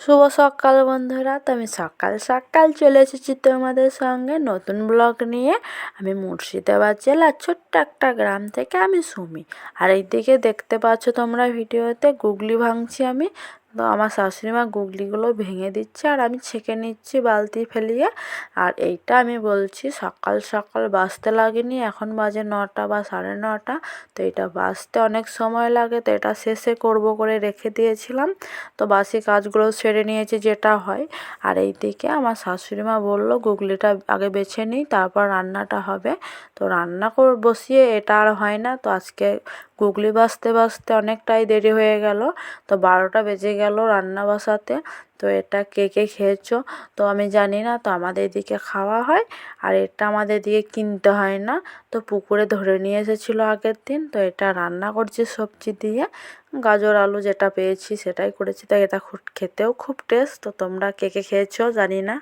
শুভ সকাল বন্ধুরা। তো আমি সকাল সকাল চলে এসেছি তোমাদের সঙ্গে নতুন ব্লগ নিয়ে। আমি মুর্শিদাবাদ জেলার ছোট্ট একটা গ্রাম থেকে আমি সুমি। আর এইদিকে দেখতে পাচ্ছ তোমরা ভিডিওতে গুগলি ভাঙছি আমি। তো আমার শাশুড়ি মা গুগলিগুলো ভেঙে দিচ্ছে আর আমি ছেঁকে নিচ্ছি বালতি ফেলিয়ে। আর এইটা আমি বলছি সকাল সকাল বাজতে লাগেনি, এখন বাজে 9টা বা 9:30। তো এটা বাজতে অনেক সময় লাগে, তো এটা শেষে করব করে রেখে দিয়েছিলাম। তো বাসি কাজগুলো সেরে নিয়েছি যেটা হয়। আর এই দিকে আমার শাশুড়ি মা বললো গুগলিটা আগে বেছে নিই, তারপর রান্নাটা হবে। তো রান্না বসিয়ে এটা আর হয় না। তো আজকে গুগলি বাছতে বাছতে অনেকটাই দেরি হয়ে গেল। তো 12টা বেজে গেল রান্না বসাতে। তো এটা কে কে খেয়েছো তো আমি জানি না, তো আমাদের এদিকে খাওয়া হয়। আর এটা আমাদের এদিকে কিনতে হয় না, তো পুকুরে ধরে নিয়ে এসেছিলো আগের দিন। তো এটা রান্না করছি সবজি দিয়ে, গাজর আলু যেটা পেয়েছি সেটাই করেছি। তো এটা খেতেও খুব টেস্ট। তো তোমরা কে কে খেয়েছো জানি না।